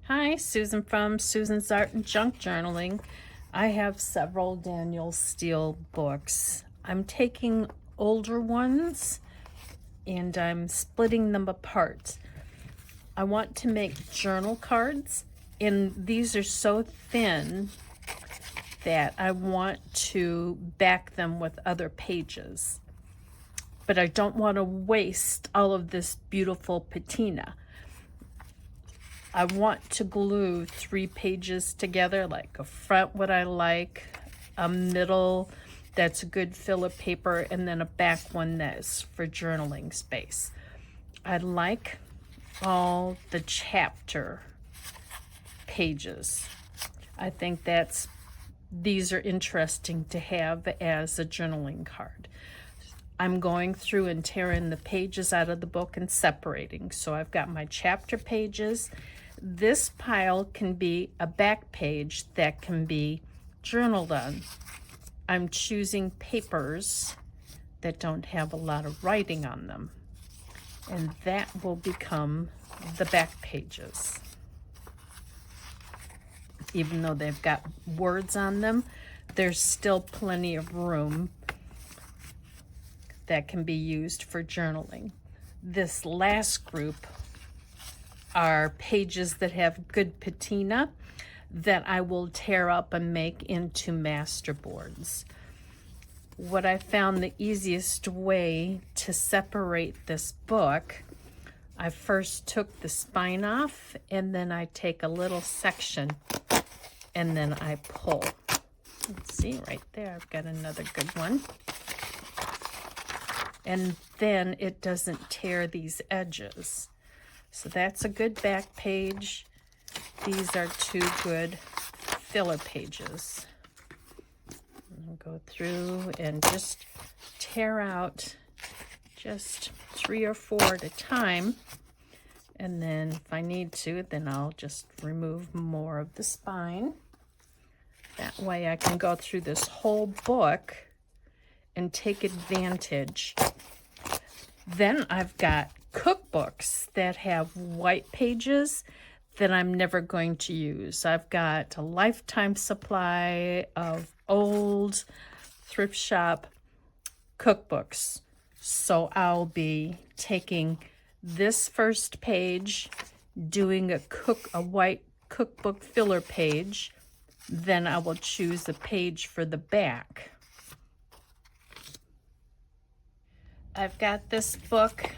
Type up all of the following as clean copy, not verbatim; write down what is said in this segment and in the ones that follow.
Hi, Susan from Susan's Art and Junk Journaling. I have several Daniel Steele books. I'm taking older ones and I'm splitting them apart. I want to make journal cards, and these are so thin that I want to back them with other pages. But I don't want to waste all of this beautiful patina. I want to glue 3 pages together, like a front what I like, a middle that's a good filler paper, and then a back one that's for journaling space. I like all the chapter pages. I think these are interesting to have as a journaling card. I'm going through and tearing the pages out of the book and separating. So I've got my chapter pages. This pile can be a back page that can be journaled on. I'm choosing papers that don't have a lot of writing on them, and that will become the back pages. Even though they've got words on them, there's still plenty of room that can be used for journaling. This last group are pages that have good patina that I will tear up and make into master boards. What I found the easiest way to separate this book, I first took the spine off, and then I take a little section and then I pull. Let's see, right there, I've got another good one. And then it doesn't tear these edges. So that's a good back page. These are 2 good filler pages. I'll go through and just tear out just 3 or 4 at a time. And then if I need to, then I'll just remove more of the spine. That way I can go through this whole book and take advantage. Then I've got cookbooks that have white pages that I'm never going to use. I've got a lifetime supply of old thrift shop cookbooks. So I'll be taking this first page, doing a white cookbook filler page, then I will choose a page for the back. I've got this book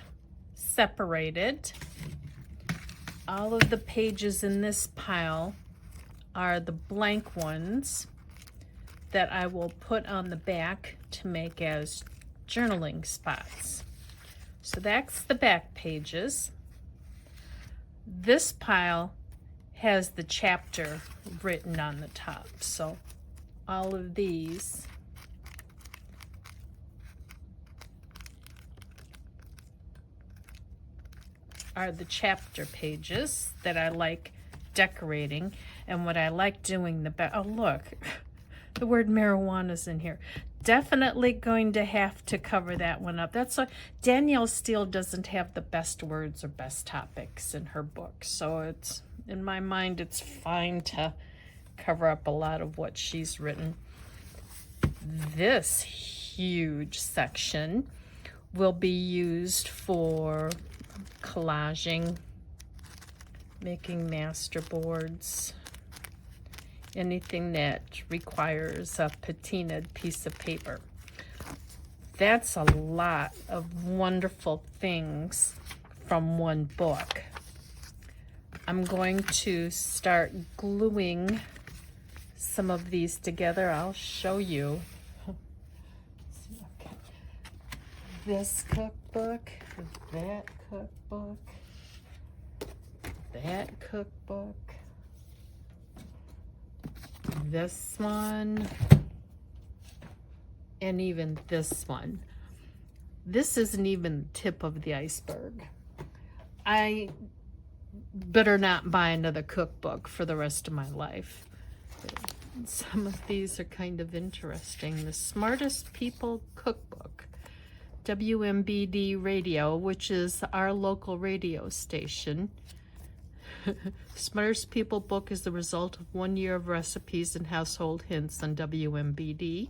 separated. All of the pages in this pile are the blank ones that I will put on the back to make as journaling spots. So that's the back pages. This pile has the chapter written on the top. So all of these are the chapter pages that I like decorating, and what I like doing the best. Oh, look, the word marijuana's in here. Definitely going to have to cover that one up. That's why Danielle Steele doesn't have the best words or best topics in her book. So it's, in my mind, it's fine to cover up a lot of what she's written. This huge section will be used for collaging, making master boards, anything that requires a patinaed piece of paper. That's a lot of wonderful things from one book. I'm going to start gluing some of these together. I'll show you. This cookbook, that cookbook, that cookbook, this one, and even this one. This isn't even the tip of the iceberg. I better not buy another cookbook for the rest of my life. Some of these are kind of interesting. The Smartest People Cookbook. WMBD Radio, which is our local radio station. Smartest People book is the result of 1 year of recipes and household hints on WMBD.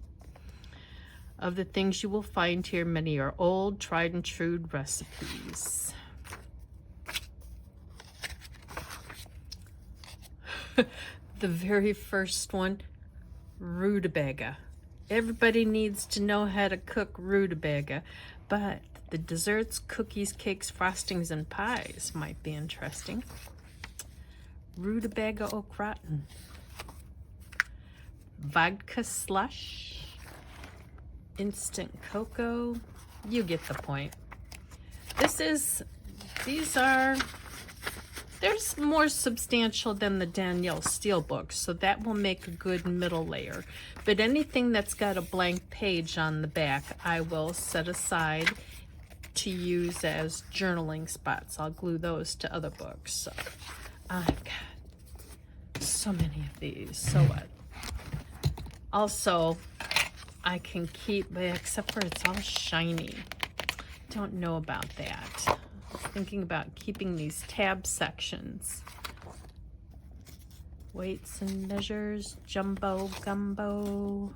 Of the things you will find here, many are old, tried and true recipes. The very first one, rutabaga. Everybody needs to know how to cook rutabaga, but the desserts, cookies, cakes, frostings, and pies might be interesting. Rutabaga au gratin. Vodka slush. Instant cocoa. You get the point. There's more substantial than the Danielle Steele books, so that will make a good middle layer. But anything that's got a blank page on the back, I will set aside to use as journaling spots. I'll glue those to other books. So I've got so many of these. So what? Also, I can keep, except for it's all shiny. Don't know about that. I was thinking about keeping these tab sections. Weights and measures, jumbo gumbo.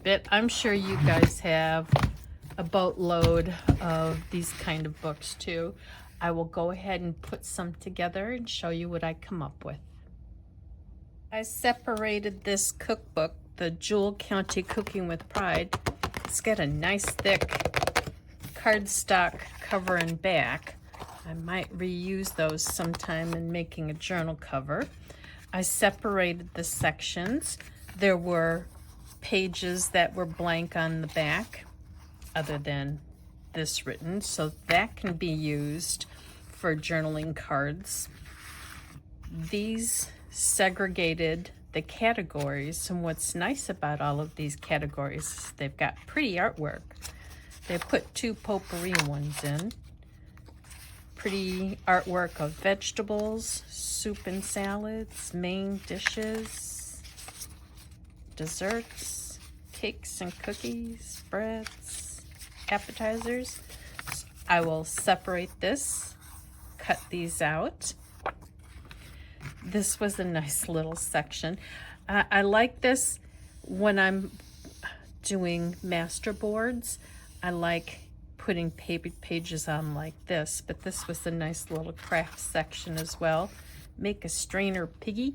But I'm sure you guys have a boatload of these kind of books too. I will go ahead and put some together and show you what I come up with. I separated this cookbook, the Jewel County Cooking with Pride. It's got a nice thick cardstock cover and back. I might reuse those sometime in making a journal cover. I separated the sections. There were pages that were blank on the back other than this written, so that can be used for journaling cards. These segregated the categories, and what's nice about all of these categories is they've got pretty artwork. They put 2 potpourri ones in. Pretty artwork of vegetables, soup and salads, main dishes, desserts, cakes and cookies, breads, appetizers. So I will separate this, cut these out. This was a nice little section. I like this when I'm doing master boards. I like putting pages on like this, but this was a nice little craft section as well. Make a strainer piggy.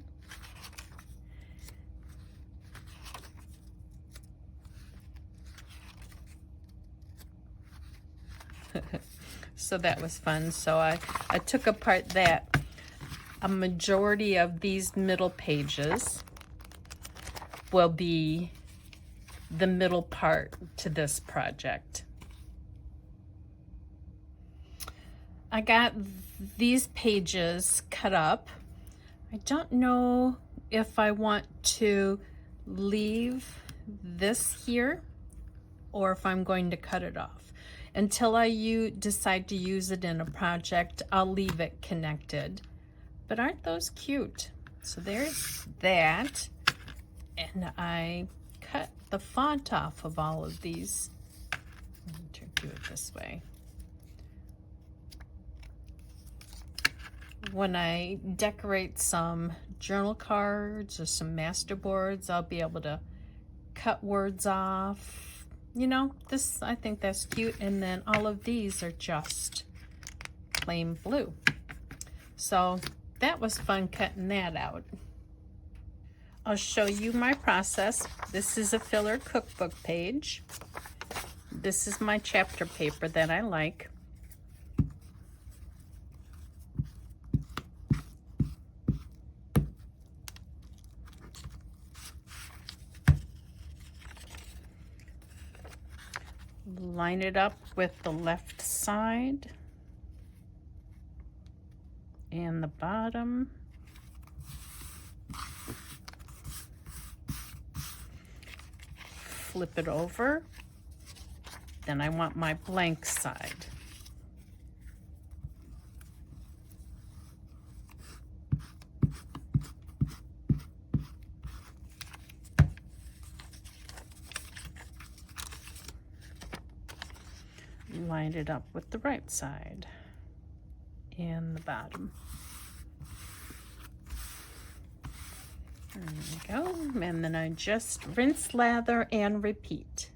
So that was fun. So I took apart that. A majority of these middle pages will be the middle part to this project. I got these pages cut up. I don't know if I want to leave this here or if I'm going to cut it off. Until I decide to use it in a project, I'll leave it connected. But aren't those cute? So there's that. And I cut the font off of all of these. Let me do it this way. When I decorate some journal cards or some master boards, I'll be able to cut words off. You know, this, I think that's cute. And then all of these are just plain blue. So that was fun cutting that out. I'll show you my process. This is a filler cookbook page. This is my chapter paper that I like. Line it up with the left side and the bottom. Flip it over. Then I want my blank side. Line it up with the right side. and the bottom. There we go. And then I just rinse, lather, and repeat.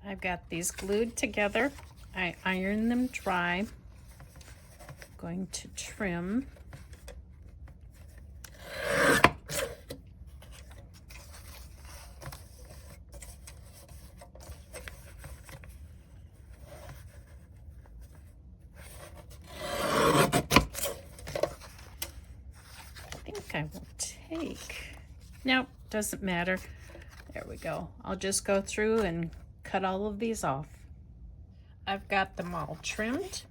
I've got these glued together. I iron them dry. I'm going to trim. I will take, nope, doesn't matter. There we go. I'll just go through and cut all of these off. I've got them all trimmed.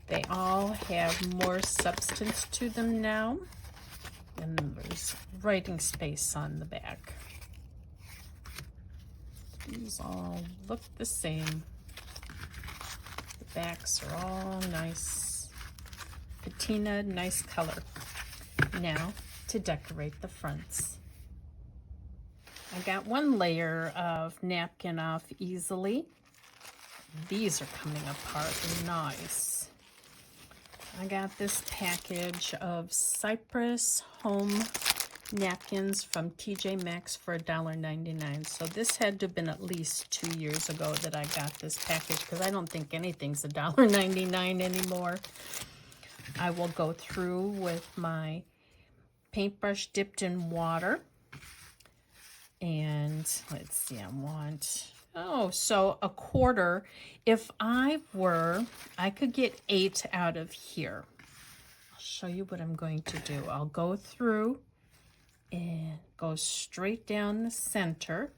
They all have more substance to them now. And there's writing space on the back. These all look the same. The backs are all nice. Patina, nice color. Now to decorate the fronts. I got one layer of napkin off easily. These are coming apart nice. I got this package of Cypress Home napkins from TJ Maxx for $1.99. So this had to have been at least 2 years ago that I got this package, because I don't think anything's $1.99 anymore. I will go through with my paintbrush dipped in water, and let's see, I want, so a quarter. If I could get 8 out of here. I'll show you what I'm going to do. I'll go through and go straight down the center.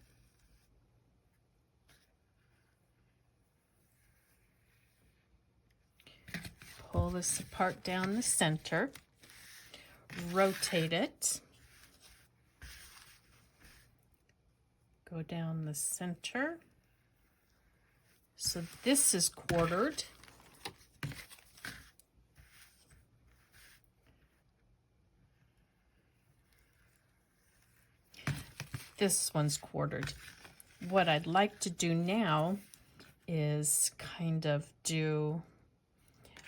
Pull this apart down the center. Rotate it, go down the center. So this is quartered. This one's quartered. What I'd like to do now is kind of do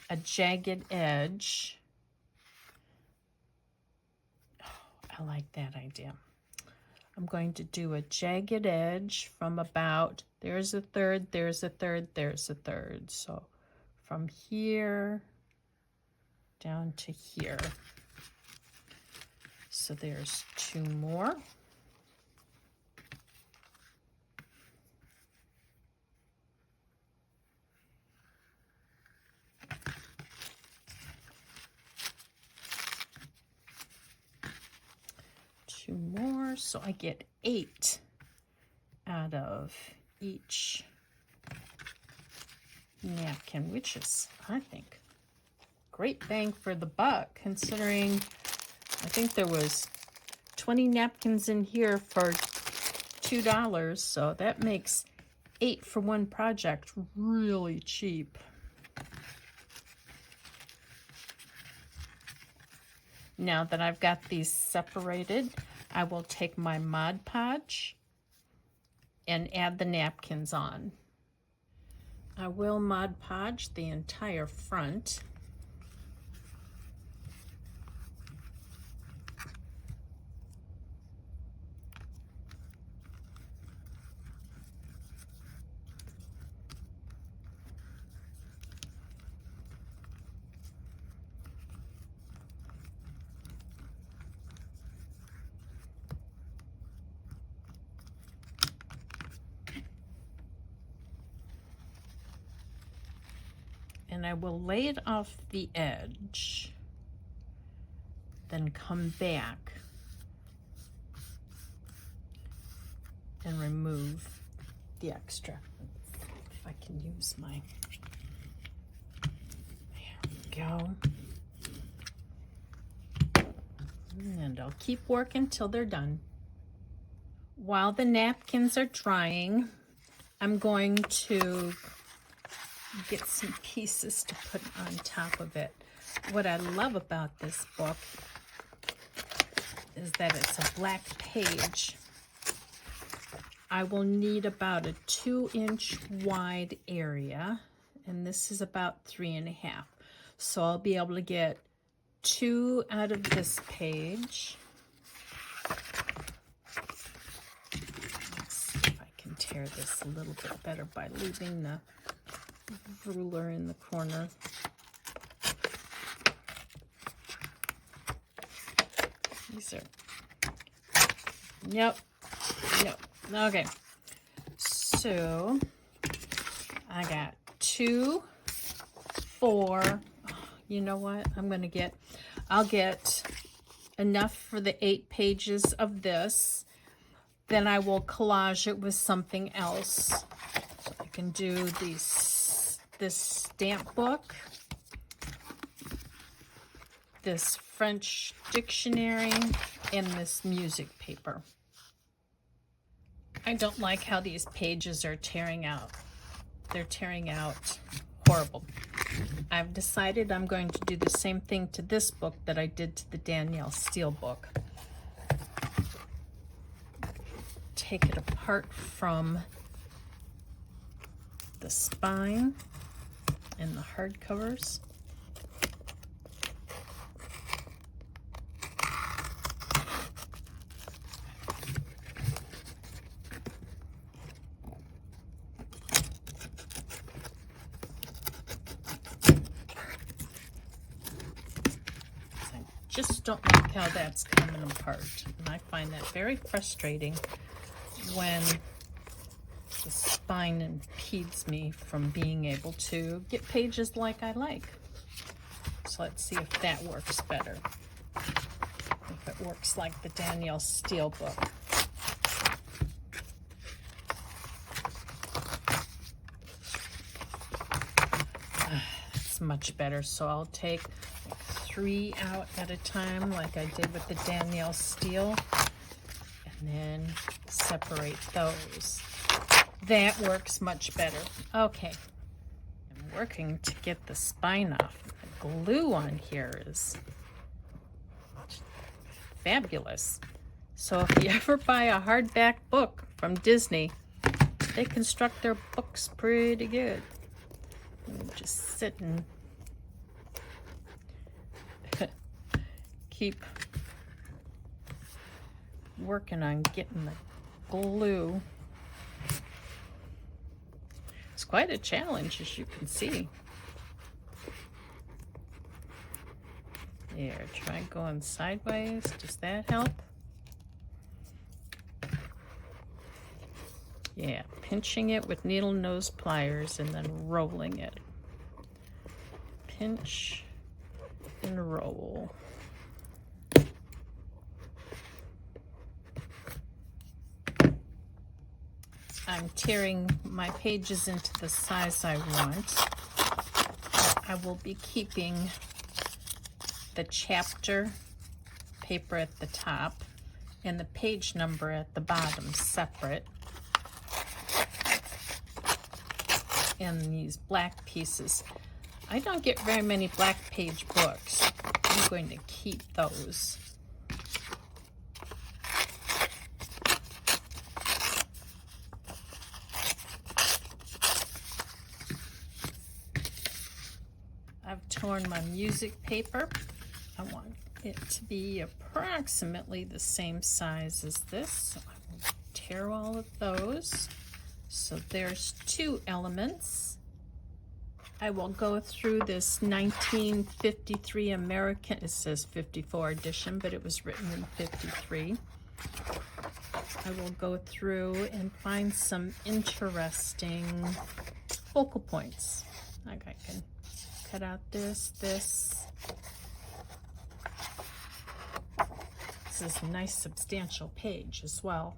a jagged edge. I like that idea. I'm going to do a jagged edge from about, there's a third, there's a third, there's a third. So from here down to here. So there's 2 more. More, so I get 8 out of each napkin, which is, I think, great bang for the buck, considering I think there was 20 napkins in here for $2, so that makes 8 for one project really cheap. Now that I've got these separated, I will take my Mod Podge and add the napkins on. I will Mod Podge the entire front. And I will lay it off the edge, then come back and remove the extra. If I can use my, there we go. And I'll keep working till they're done. While the napkins are drying, I'm going to get some pieces to put on top of it. What I love about this book is that it's a black page. I will need about a 2-inch wide area, and this is about 3.5. So I'll be able to get 2 out of this page. Let's see if I can tear this a little bit better by leaving the ruler in the corner. These are, yep. Okay, so I got 2, 4. You know what? I'll get enough for the 8 pages of this. Then I will collage it with something else. So I can do this stamp book, this French dictionary, and this music paper. I don't like how these pages are tearing out. They're tearing out horrible. I've decided I'm going to do the same thing to this book that I did to the Danielle Steele book. Take it apart from the spine and the hardcovers. Just don't like how that's coming apart, and I find that very frustrating when the spine impedes me from being able to get pages like I like. So let's see if that works better, if it works like the Danielle Steele book. It's much better. So I'll take 3 out at a time like I did with the Danielle Steele, and then separate those. That works much better. Okay, I'm working to get the spine off. The glue on here is fabulous. So if you ever buy a hardback book from Disney, they construct their books pretty good. Just sit and keep working on getting the glue. It's quite a challenge, as you can see. There, try going sideways. Does that help? Yeah, pinching it with needle nose pliers and then rolling it. Pinch and roll. I'm tearing my pages into the size I want. I will be keeping the chapter paper at the top and the page number at the bottom separate. And these black pieces. I don't get very many black page books. I'm going to keep those. I've torn my music paper. I want it to be approximately the same size as this. So I will tear all of those. So there's 2 elements. I will go through this 1953 American, it says 54 edition, but it was written in 53. I will go through and find some interesting focal points. Like I can cut out this. This is a nice substantial page as well.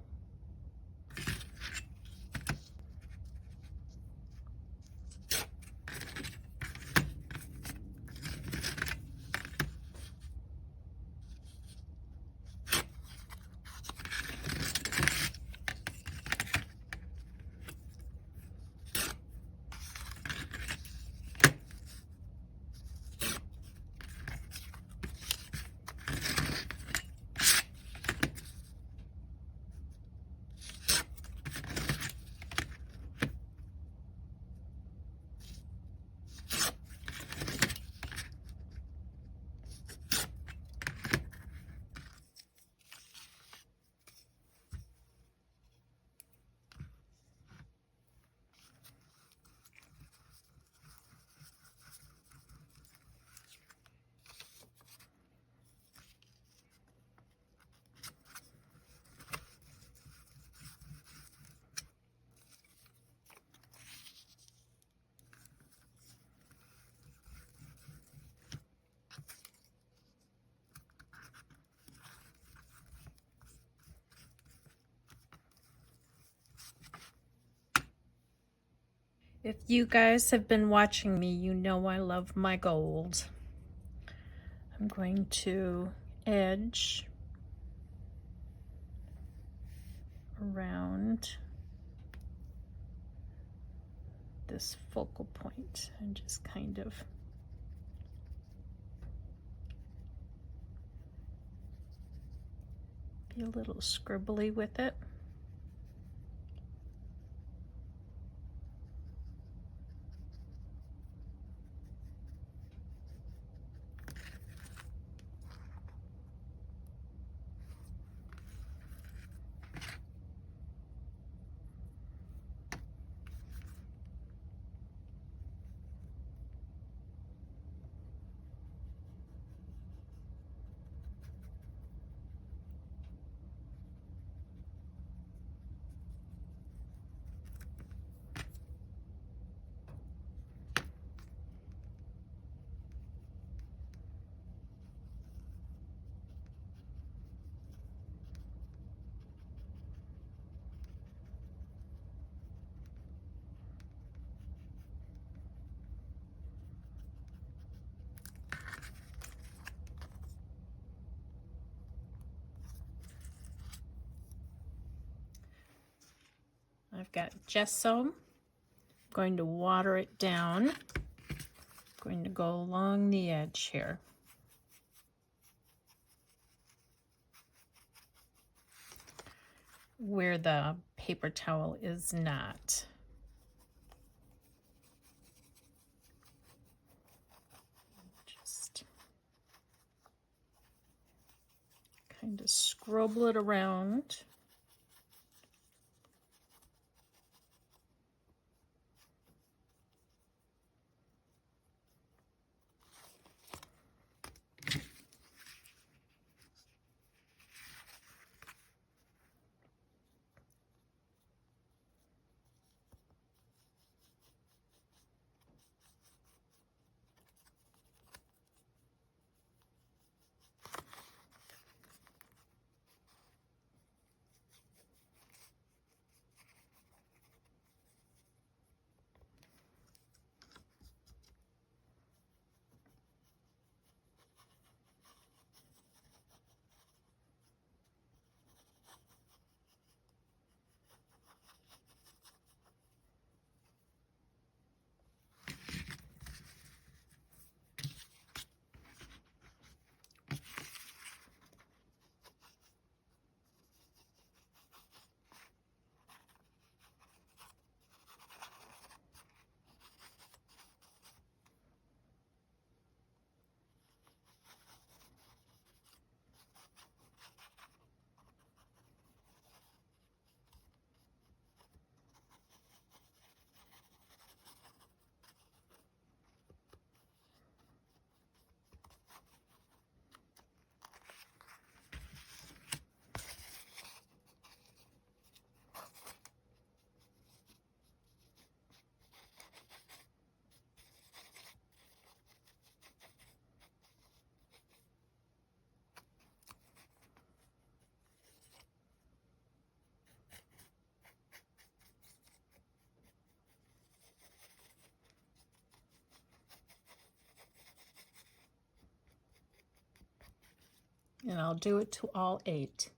If you guys have been watching me, you know I love my gold. I'm going to edge around this focal point and just kind of be a little scribbly with it. I've got gesso. I'm going to water it down. I'm going to go along the edge here. Where the paper towel is not. Just kind of scrobble it around. And I'll do it to all 8.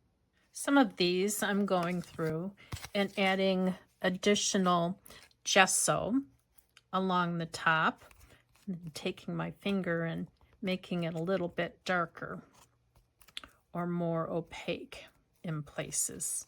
Some of these I'm going through and adding additional gesso along the top, and taking my finger and making it a little bit darker or more opaque in places.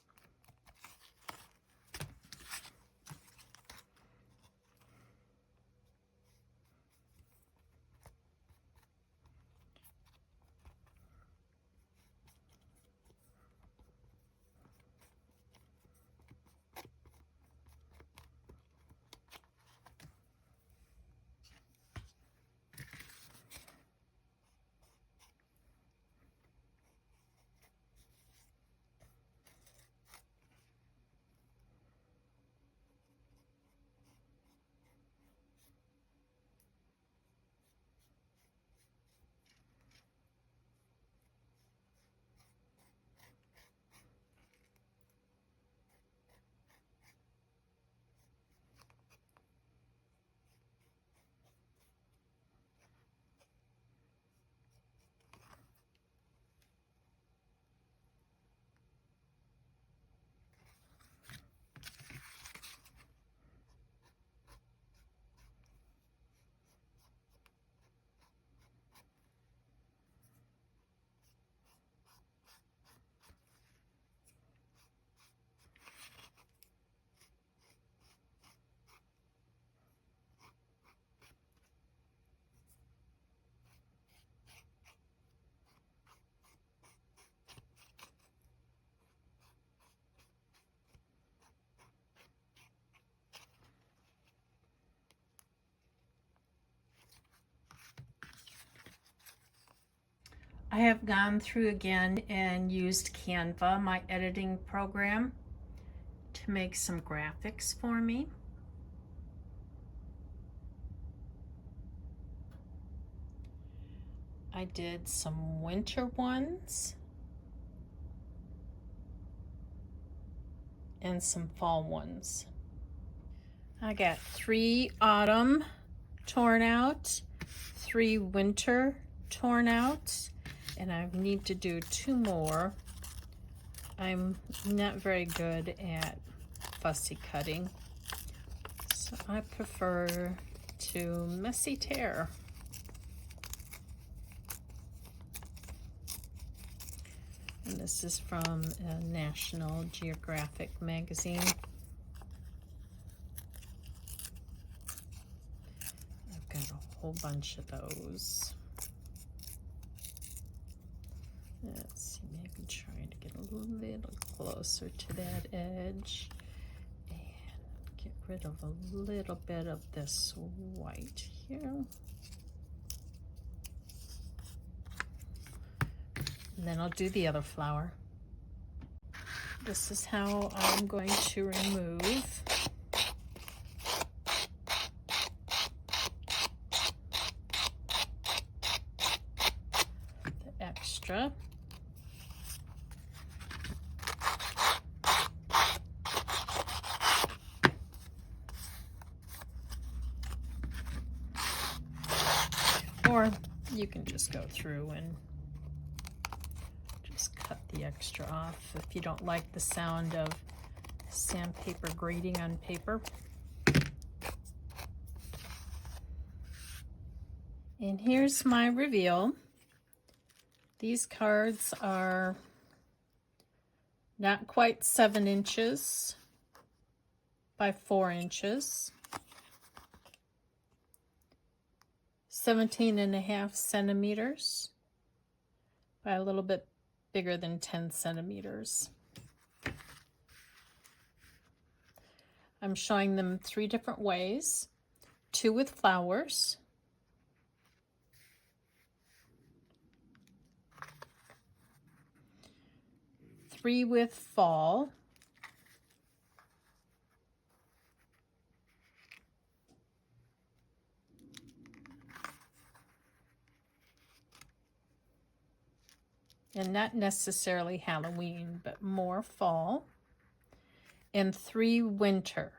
I have gone through again and used Canva, my editing program, to make some graphics for me. I did some winter ones and some fall ones. I got 3 autumn torn out, 3 winter torn out, and I need to do 2 more. I'm not very good at fussy cutting, so I prefer to messy tear. And this is from a National Geographic magazine. I've got a whole bunch of those. Let's see, maybe trying to get a little closer to that edge and get rid of a little bit of this white here. And then I'll do the other flower. This is how I'm going to remove the extra. Or you can just go through and just cut the extra off if you don't like the sound of sandpaper grating on paper. And here's my reveal. These cards are not quite 7 inches by 4 inches. 17.5 centimeters by a little bit bigger than 10 centimeters. I'm showing them 3 different ways. 2 with flowers, 3 with fall, and not necessarily Halloween, but more fall, and 3 winter,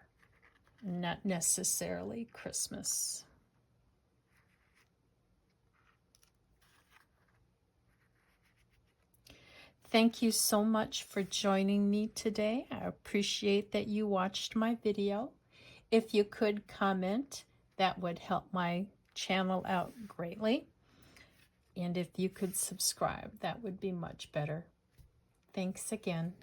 not necessarily Christmas. Thank you so much for joining me today. I appreciate that you watched my video. If you could comment, that would help my channel out greatly. And if you could subscribe, that would be much better. Thanks again.